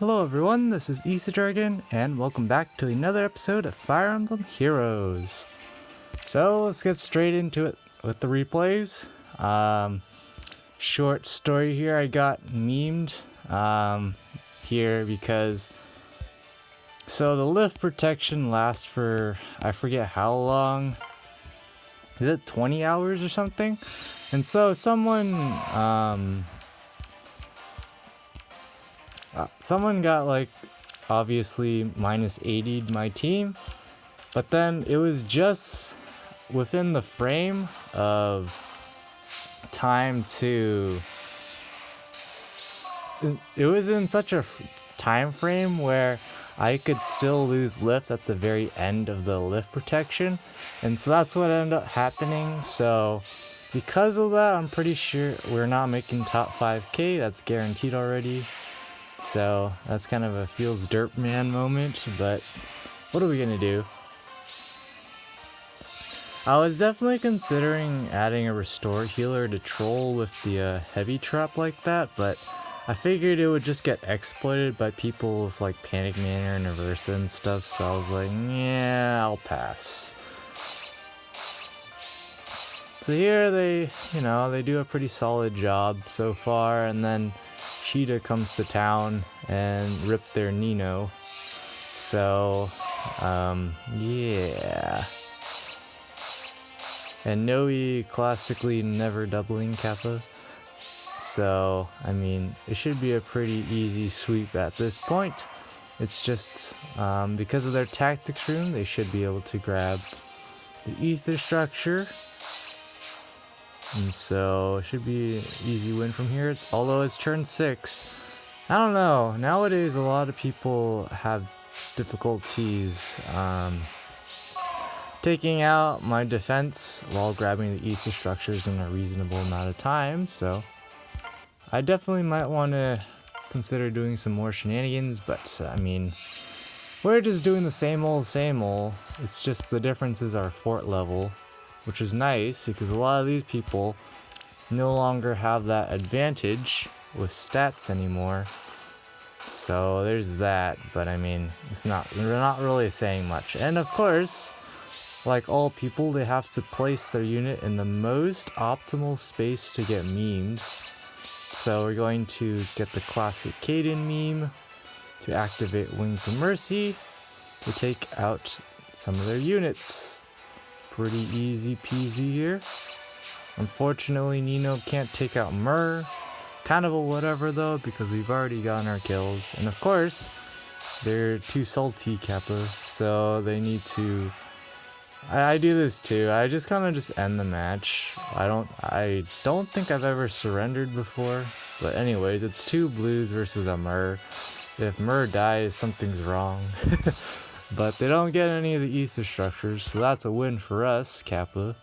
Hello everyone, this is Issa Dragon, and welcome back to another episode of Fire Emblem Heroes. So let's get straight into it with the replays. Short story here, I got memed here because the lift protection lasts for, I forget how long, is it 20 hours or something? And so someone got like obviously minus 80'd my team, but then it was just within the frame of time to, it was in such a time frame where I could still lose lift at the very end of the lift protection, and so that's what ended up happening. So because of that, I'm pretty sure we're not making top 5k. That's guaranteed already. So that's kind of a feels dirt man moment, but what are we gonna do? I was definitely considering adding a restore healer to troll with the heavy trap like that, but I figured it would just get exploited by people with like Panic Manor and Aversa and stuff, so I was like, yeah, I'll pass. So here they do a pretty solid job so far, and then Sheeta comes to town and ripped their Nino. So, yeah. And Noe classically never doubling Kappa. So, I mean, it should be a pretty easy sweep at this point. It's just, because of their tactics room, they should be able to grab the ether structure. And so it should be an easy win from here, although it's turn 6. I don't know, nowadays a lot of people have difficulties taking out my defense while grabbing the ether structures in a reasonable amount of time, so I definitely might want to consider doing some more shenanigans, but I mean, we're just doing the same old. It's just the difference is our fort level, which is nice because a lot of these people no longer have that advantage with stats anymore. So there's that, but I mean, they're not really saying much. And of course, like all people, they have to place their unit in the most optimal space to get memed. So we're going to get the classic Kaden meme to activate Wings of Mercy to take out some of their units. Pretty easy peasy here. Unfortunately, Nino can't take out Myrrh. Kind of a whatever though, because we've already gotten our kills. And of course, they're too salty, Kappa, so they need to... I do this too. I just kind of just end the match. I don't think I've ever surrendered before. But anyways, it's 2 blues versus a Myrrh. If Myrrh dies, something's wrong. But they don't get any of the ether structures, so that's a win for us, Kappa.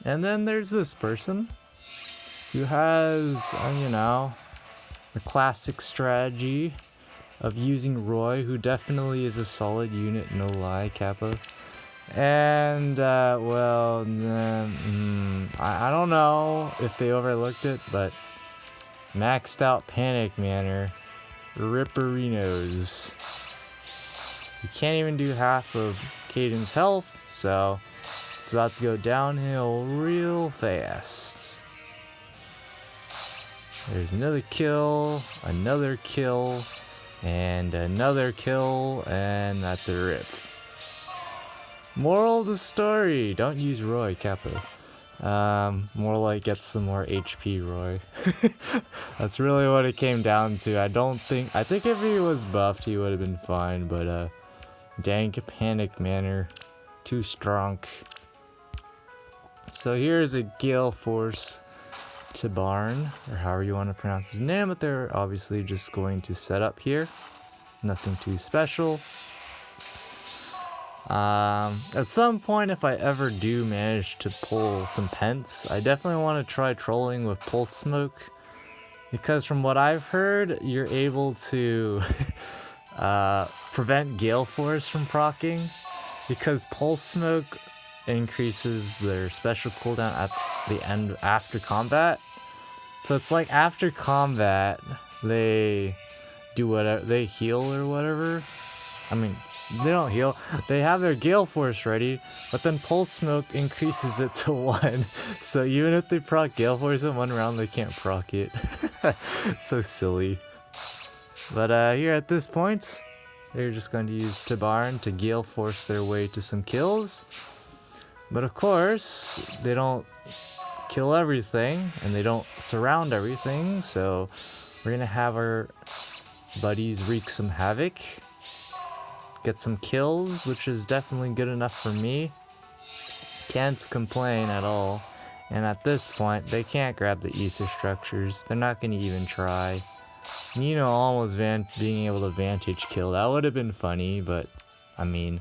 And then there's this person who has, the classic strategy of using Roy, who definitely is a solid unit, no lie, Kappa. And, I don't know if they overlooked it, but maxed out Panic Manor, Ripperinos. You can't even do half of Caden's health, so it's about to go downhill real fast. There's another kill, and another kill, and that's a rip. Moral of the story, don't use Roy, Kappa. More like get some more HP, Roy. That's really what it came down to. I think if he was buffed, he would have been fine, but dang Panic Manor, too strong. So here's a Gale Force to Barn, or however you want to pronounce his name, but they're obviously just going to set up here. Nothing too special. At some point, if I ever do manage to pull some pents, I definitely want to try trolling with Pulse Smoke, because from what I've heard, you're able to prevent Gale Force from proccing, because Pulse Smoke increases their special cooldown at the end after combat. So it's like after combat, they do whatever, they heal or whatever. I mean, they don't heal, they have their Gale Force ready, but then Pulse Smoke increases it to 1. So even if they proc Gale Force in 1 round, they can't proc it. It's so silly. But here at this point, they're just going to use Tabarn to Gale Force their way to some kills. But of course, they don't kill everything, and they don't surround everything, so we're gonna have our buddies wreak some havoc. Get some kills, which is definitely good enough for me. Can't complain at all. And at this point, they can't grab the ether structures. They're not gonna even try. Nino almost being able to vantage kill. That would have been funny, but I mean,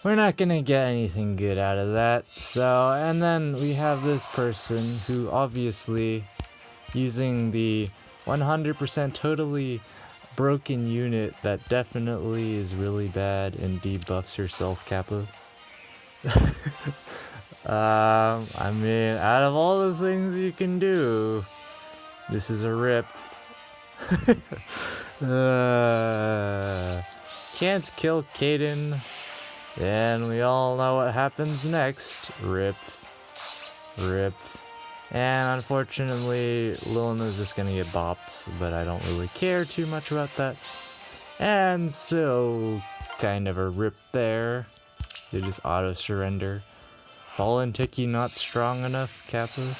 we're not gonna get anything good out of that. So, and then we have this person who obviously using the 100% totally broken unit that definitely is really bad and debuffs herself, Kappa. I mean, out of all the things you can do, this is a rip. Can't kill Kaden, and we all know what happens next. Rip. Rip. And unfortunately, Lilna's just gonna get bopped, but I don't really care too much about that. And so, kind of a rip there. They just auto-surrender. Fallen Tiki not strong enough, Kappa.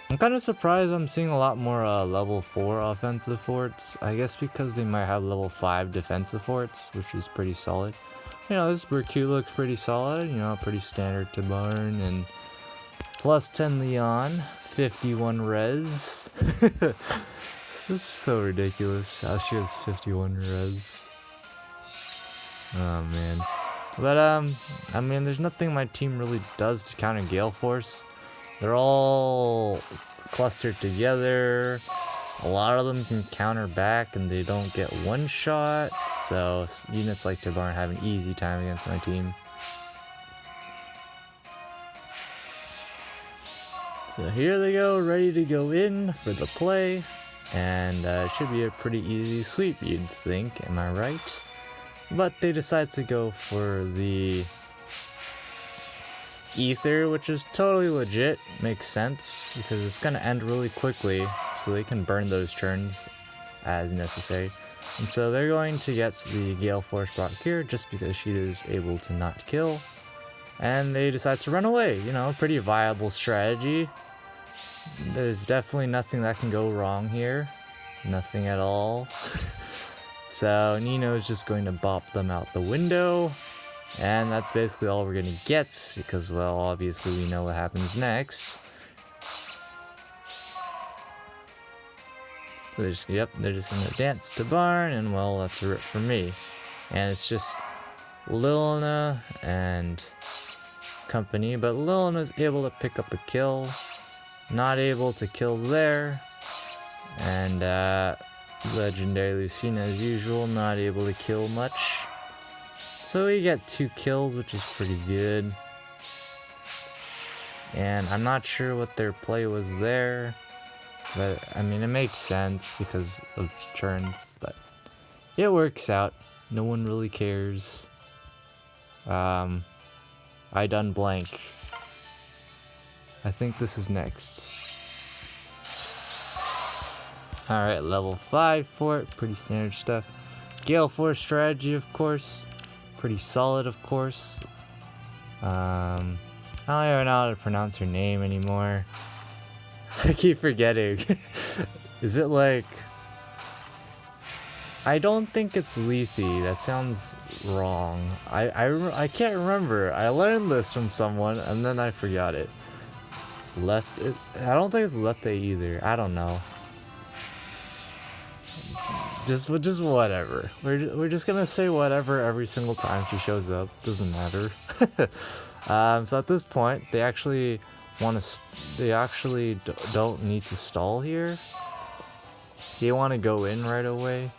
I'm kind of surprised I'm seeing a lot more level 4 offensive forts. I guess because they might have level 5 defensive forts, which is pretty solid. You know, this Berku looks pretty solid, you know, pretty standard to Barn, and plus 10 Leon, 51 res. This is so ridiculous how she has 51 res. Oh man. But I mean, there's nothing my team really does to counter Gale Force. They're all clustered together. A lot of them can counter back and they don't get one shot. So units like Tabarn have an easy time against my team. So here they go, ready to go in for the play. And it should be a pretty easy sweep, you'd think, am I right? But they decide to go for the Ether, which is totally legit, makes sense, because it's gonna end really quickly, so they can burn those turns as necessary. And so they're going to get the Gale Force brought here just because she is able to not kill. And they decide to run away, you know, pretty viable strategy. There's definitely nothing that can go wrong here. Nothing at all. So Nino is just going to bop them out the window. And that's basically all we're going to get, because, well, obviously we know what happens next. So they're just going to dance to Barn, and, well, that's a rip for me. And it's just Lilna and company, but Lilna's able to pick up a kill. Not able to kill there. And, Legendary Lucina, as usual, not able to kill much. So we get 2 kills, which is pretty good. And I'm not sure what their play was there. But, I mean, it makes sense because of turns. But it works out. No one really cares. I done blank. I think this is next. Alright, level 5 fort. Pretty standard stuff. Gale Force strategy, of course. Pretty solid, of course. I don't even know how to pronounce her name anymore. I keep forgetting. Is it like... I don't think it's Lethe. That sounds wrong. I can't remember. I learned this from someone and then I forgot it. I don't think it's Lethe either. I don't know. Just whatever. We're just gonna say whatever every single time she shows up. Doesn't matter. So at this point, they actually don't need to stall here. They want to go in right away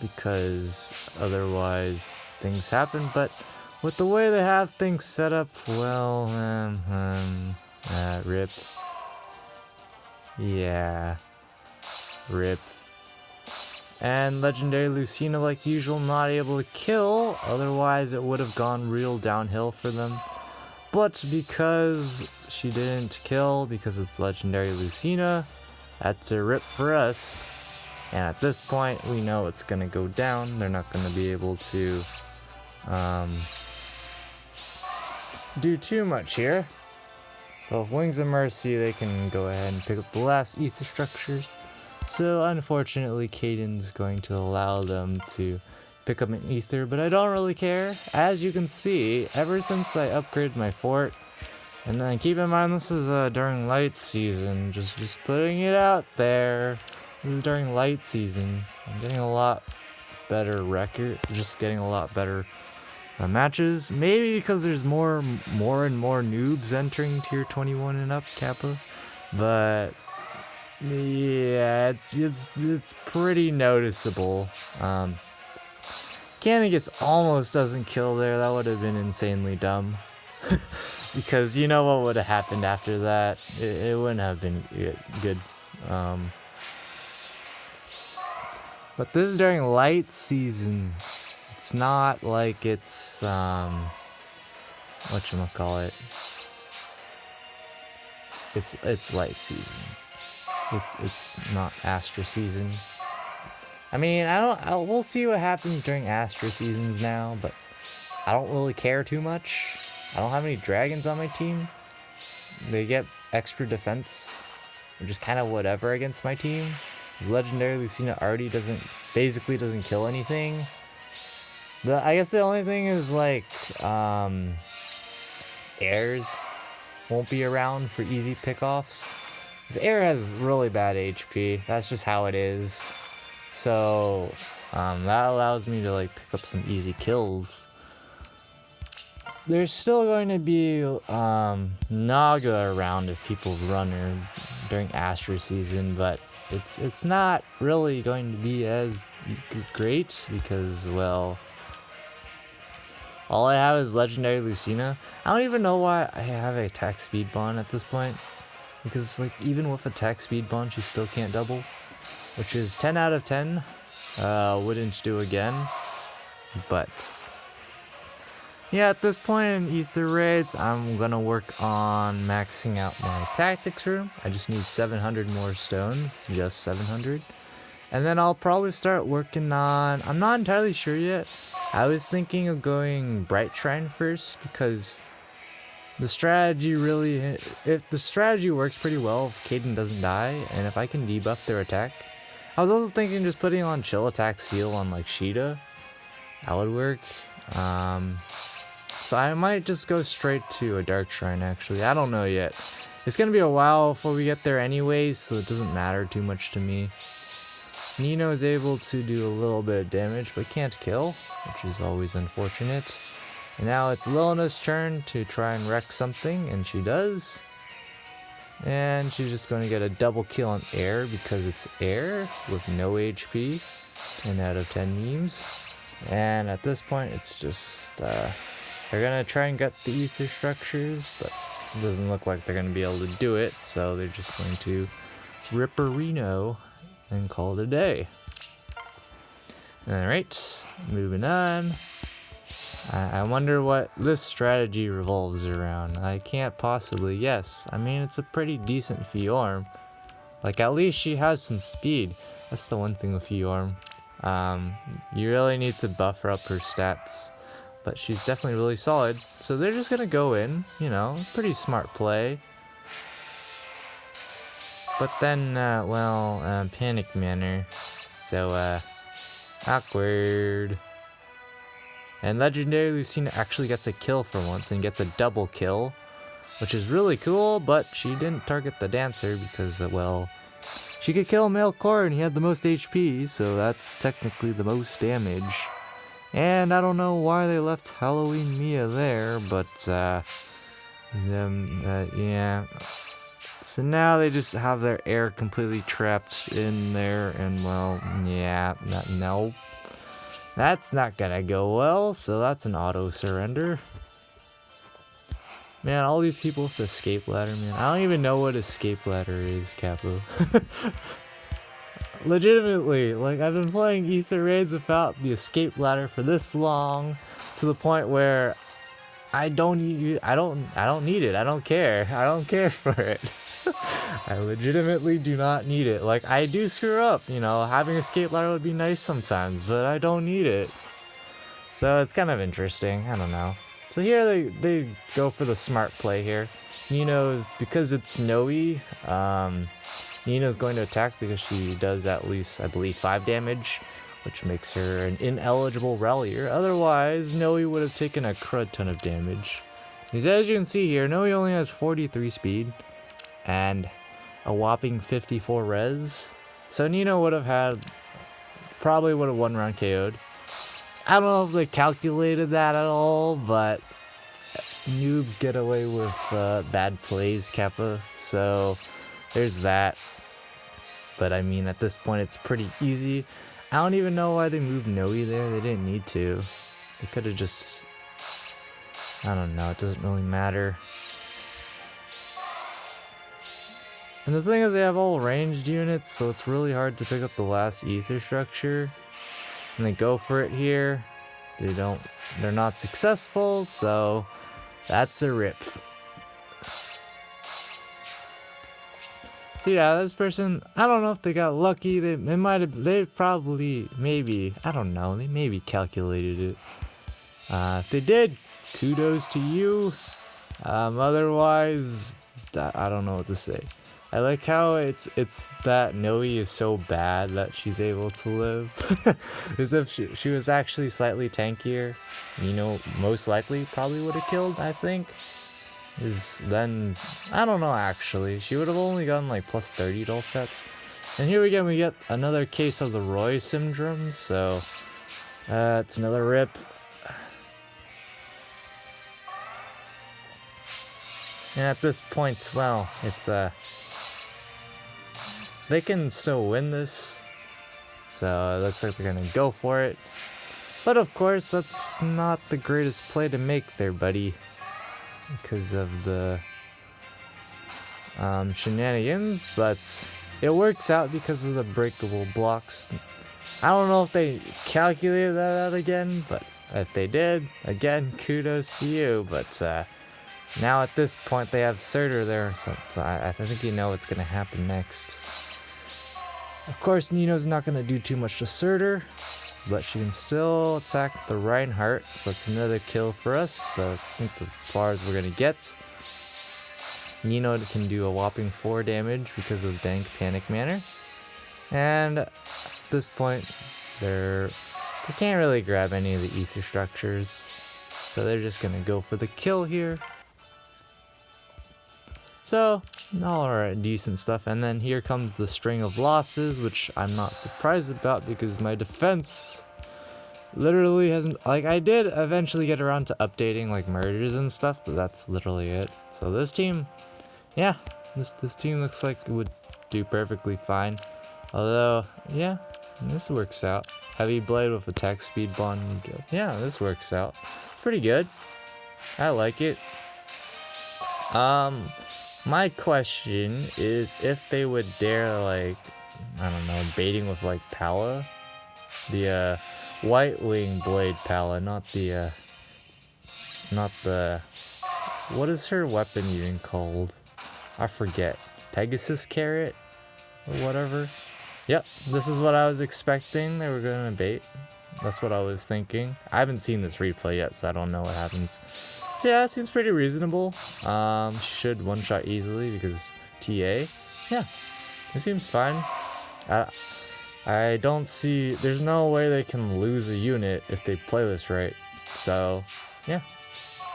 because otherwise things happen. But with the way they have things set up, well, rip. Yeah. Rip. And Legendary Lucina, like usual, not able to kill. Otherwise, it would have gone real downhill for them. But because she didn't kill, because it's Legendary Lucina, that's a rip for us. And at this point, we know it's going to go down. They're not going to be able to do too much here. So with Wings of Mercy, they can go ahead and pick up the last ether structure. So unfortunately, Caden's going to allow them to pick up an ether, but I don't really care. As you can see, ever since I upgraded my fort, and then keep in mind this is during light season, just putting it out there. This is during light season. I'm getting a lot better record, just getting a lot better matches. Maybe because there's more and more noobs entering tier 21 and up Kappa, but yeah, it's pretty noticeable. Candigus almost doesn't kill there. That would have been insanely dumb. Because you know what would have happened after that? It wouldn't have been good. But this is during light season. It's not like it's whatchamacallit. It's light season. It's not Astra season. I mean, we'll see what happens during Astra seasons now, but I don't really care too much. I don't have any dragons on my team. They get extra defense, which is kind of whatever against my team. Because Legendary Lucina already basically doesn't kill anything. I guess the only thing is like, airs won't be around for easy pickoffs. Because air has really bad HP. That's just how it is. So that allows me to like pick up some easy kills. There's still going to be Naga around if people run her during Astra season, but it's not really going to be as great because, well, all I have is Legendary Lucina. I don't even know why I have a attack speed bond at this point, because like even with attack speed bond, she still can't double, which is 10 out of 10. Wouldn't do again, but yeah, at this point in Ether Raids, I'm gonna work on maxing out my tactics room. I just need 700 more stones, just 700. And then I'll probably start working on, I'm not entirely sure yet. I was thinking of going Bright Shrine first, because the strategy if the strategy works pretty well if Caden doesn't die, and if I can debuff their attack. I was also thinking just putting on Chill Attack Seal on like Sheeta. That would work. So I might just go straight to a Dark Shrine actually. I don't know yet. It's gonna be a while before we get there anyways, so it doesn't matter too much to me. Nino is able to do a little bit of damage, but can't kill, which is always unfortunate. And now it's Lilna's turn to try and wreck something, and she does. And she's just going to get a double kill on air because it's air with no HP. 10 out of 10 memes. And at this point, it's just, they're going to try and get the ether structures, but it doesn't look like they're going to be able to do it, so they're just going to Ripperino and call it a day. Alright, moving on. I wonder what this strategy revolves around. I can't possibly guess. I mean, it's a pretty decent Fiorm. Like, at least she has some speed. That's the one thing with Fiorm. You really need to buff her up her stats. But she's definitely really solid. So they're just gonna go in, you know, pretty smart play. But then, Panic Manor. So, awkward. And Legendary Lucina actually gets a kill for once and gets a double kill, which is really cool, but she didn't target the Dancer because, well, she could kill Melkor and he had the most HP, so that's technically the most damage. And I don't know why they left Halloween Mia there, but, yeah. So now they just have their air completely trapped in there, and, well, yeah, no. That's not gonna go well, so that's an auto surrender. Man, all these people with escape ladder, man. I don't even know what escape ladder is, Capo. legitimately, like, I've been playing Ether Raids without the escape ladder for this long, to the point where I don't need it. I don't care. I don't care for it. I legitimately do not need it. Like, I do screw up, you know, having escape ladder would be nice sometimes, but I don't need it. So it's kind of interesting. I don't know. So here they go for the smart play here. Nino's, because it's snowy, Nina's going to attack because she does at least, I believe, 5 damage, which makes her an ineligible rallier. Otherwise, Noe would have taken a crud ton of damage. Because as you can see here, Noe only has 43 speed and a whopping 54 res. So Nina would have had, probably would have 1 round KO'd. I don't know if they calculated that at all, but noobs get away with bad plays, Kappa. So there's that. But I mean, at this point, it's pretty easy. I don't even know why they moved Noe there. They didn't need to. They could have just... I don't know. It doesn't really matter. And the thing is, they have all ranged units, so it's really hard to pick up the last ether structure. And they go for it here. They're not successful, so that's a rip. So yeah, this person, I don't know if they got lucky. They probably, maybe, I don't know, they maybe calculated it. If they did, kudos to you. Otherwise, I don't know what to say. I like how it's that Noe is so bad that she's able to live. As if she was actually slightly tankier, you know, most likely probably would have killed, I think. Then, I don't know actually, she would have only gotten like plus 30 dull sets. And here again we get another case of the Roy syndrome, so it's another rip. And at this point, well, it's they can still win this, so it looks like they're gonna go for it. But of course, that's not the greatest play to make there, buddy, because of the shenanigans, but it works out because of the breakable blocks. I don't know if they calculated that out again, but if they did, again, kudos to you. But now at this point they have Surtur there, so I think you know what's going to happen next. Of course, Nino's not going to do too much to Surtur, but she can still attack the Reinhardt, so that's another kill for us, but I think that's as far as we're going to get. Nino can do a whopping 4 damage because of Dank Panic Manner. And at this point, they can't really grab any of the ether structures, so they're just going to go for the kill here. So, alright, decent stuff. And then here comes the string of losses, which I'm not surprised about because my defense literally hasn't... Like, I did eventually get around to updating, like, murders and stuff, but that's literally it. So this team, yeah, this team looks like it would do perfectly fine. Although, yeah, this works out. Heavy Blade with attack speed bond. Yeah, this works out. Pretty good. I like it. My question is if they would dare, like, I don't know, baiting with, like, Pala? The, White Wing Blade Pala, not the, what is her weapon even called? I forget. Pegasus Carrot? Or whatever? Yep, this is what I was expecting they were gonna bait. That's what I was thinking. I haven't seen this replay yet, so I don't know what happens. So yeah, it seems pretty reasonable. Should one-shot easily because TA. Yeah, it seems fine. I don't see... There's no way they can lose a unit if they play this right. So, yeah,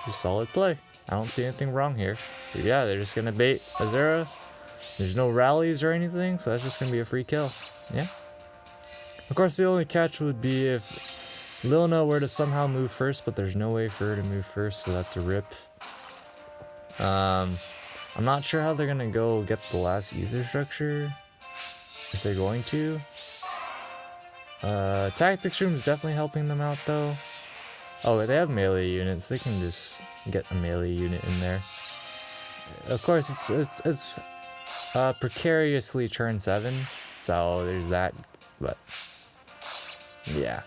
just solid play. I don't see anything wrong here. But yeah, they're just gonna bait Azura. There's no rallies or anything, so that's just gonna be a free kill. Yeah. Of course, the only catch would be if Lilna were to somehow move first, but there's no way for her to move first, so that's a rip. I'm not sure how they're gonna go get the last ether structure, if they're going to. Tactics Room is definitely helping them out, though. Oh, they have melee units. They can just get a melee unit in there. Of course, it's precariously turn 7, So there's that, but yeah.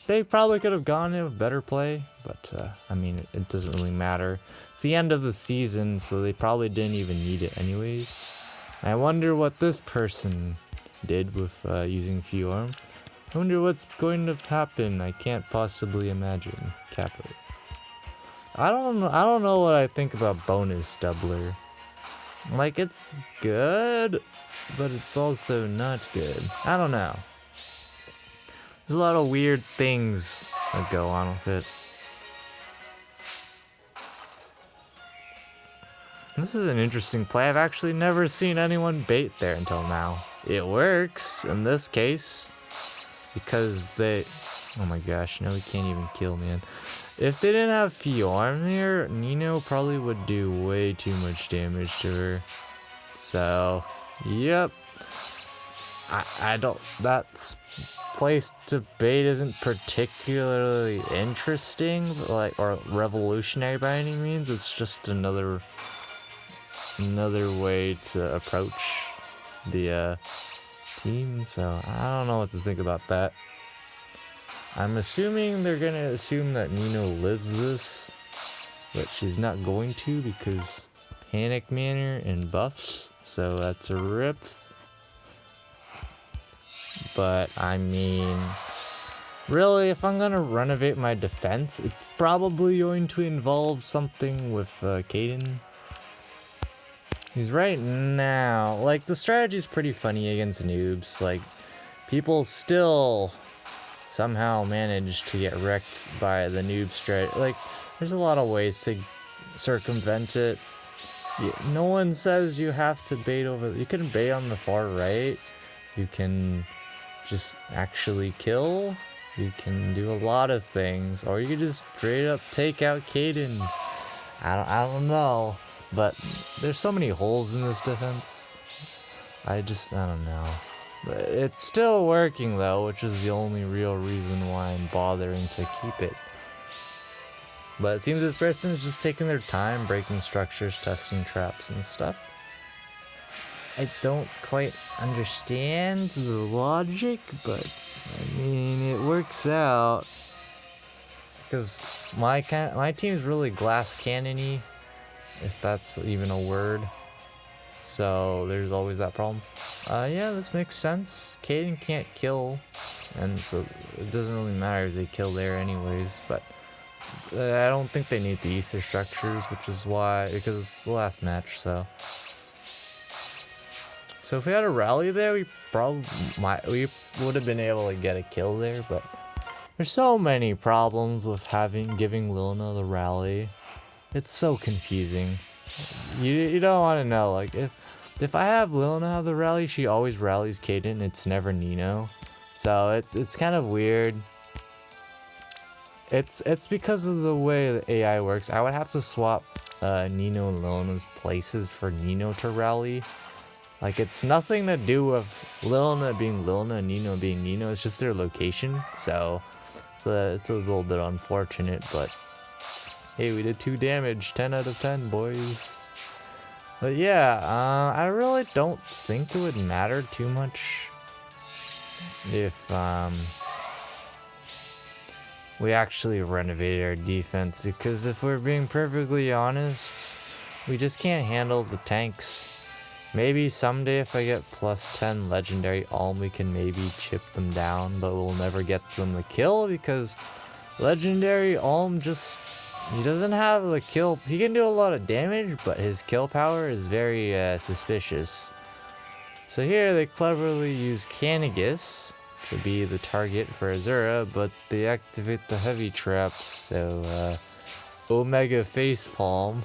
They probably could have gone in with better play, but I mean, it doesn't really matter. It's the end of the season, so they probably didn't even need it anyways. I wonder what this person did with using Fjorm. I wonder what's going to happen. I can't possibly imagine. Capital. I don't know what I think about bonus doubler. Like, it's good, but it's also not good. I don't know. There's a lot of weird things that go on with it. This is an interesting play. I've actually never seen anyone bait there until now. It works in this case because they... Oh my gosh, no, he can't even kill, man. If they didn't have Fjorm here, Nino probably would do way too much damage to her. So, yep. I don't... That place to bait isn't particularly interesting, like, or revolutionary by any means. It's just another way to approach the team. So I don't know what to think about that. I'm assuming they're gonna assume that Nino lives this, but she's not going to because Panic Manor and buffs. So that's a rip. But I mean, really, if I'm gonna renovate my defense, it's probably going to involve something with Caden. He's right now, like, the strategy's pretty funny against noobs. Like, people still somehow manage to get wrecked by the noob strat. Like, there's a lot of ways to circumvent it. No one says you have to bait over. You can bait on the far right. You can just actually kill. You can do a lot of things, or you can just straight up take out Caden. I don't know. But there's so many holes in this defense. I don't know. But it's still working though, which is the only real reason why I'm bothering to keep it. But it seems this person is just taking their time, breaking structures, testing traps and stuff. I don't quite understand the logic, but I mean, it works out. Because my team's really glass cannon-y, if that's even a word. So there's always that problem. Yeah, this makes sense. Caden can't kill, and so it doesn't really matter if they kill there anyways, but I don't think they need the ether structures, which is why, because it's the last match, so. So if we had a rally there, we would have been able to get a kill there, but there's so many problems with giving Lilna the rally. It's so confusing. You don't want to know, like, if I have Lilna have the rally, she always rallies Caden, it's never Nino. So it's kind of weird. It's because of the way the AI works. I would have to swap Nino and Lilna's places for Nino to rally. Like, it's nothing to do with Lilna being Lilna and Nino being Nino, it's just their location. So it's a little bit unfortunate, but hey, we did 2 damage, 10 out of 10, boys. But yeah, I really don't think it would matter too much if we actually renovated our defense, because if we're being perfectly honest, we just can't handle the tanks. Maybe someday if I get plus 10 legendary Alm, we can maybe chip them down, but we'll never get them to kill because legendary Alm he doesn't have the kill. He can do a lot of damage, but his kill power is very suspicious. So here they cleverly use Canagus to be the target for Azura, but they activate the heavy traps, so Omega Facepalm.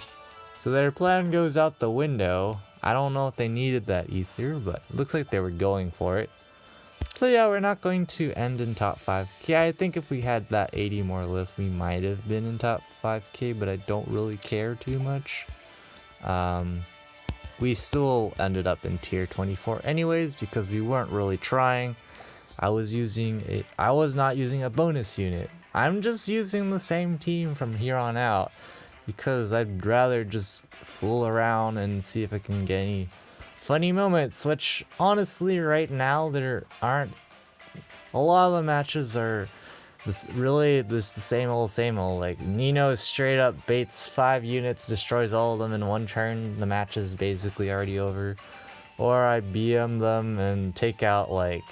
So their plan goes out the window. I don't know if they needed that ether, but it looks like they were going for it. So yeah, we're not going to end in top 5k. I think if we had that 80 more lift, we might have been in top 5k, but I don't really care too much. We still ended up in tier 24 anyways, because we weren't really trying. I was not using a bonus unit. I'm just using the same team from here on out, because I'd rather just fool around and see if I can get any funny moments, which honestly right now there aren't. A lot of the matches are the same old. Like Nino straight up baits 5 units, destroys all of them in one turn, the match is basically already over. Or I BM them and take out like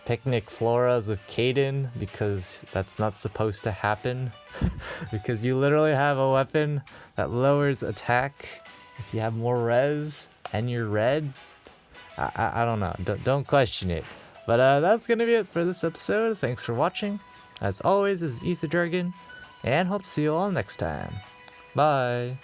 Picnic Floras with Kaden, because that's not supposed to happen. Because you literally have a weapon that lowers attack if you have more res and you're red. I don't know. Don't question it. But that's gonna be it for this episode. Thanks for watching. As always, this is Ether Dragon, and hope to see you all next time. Bye.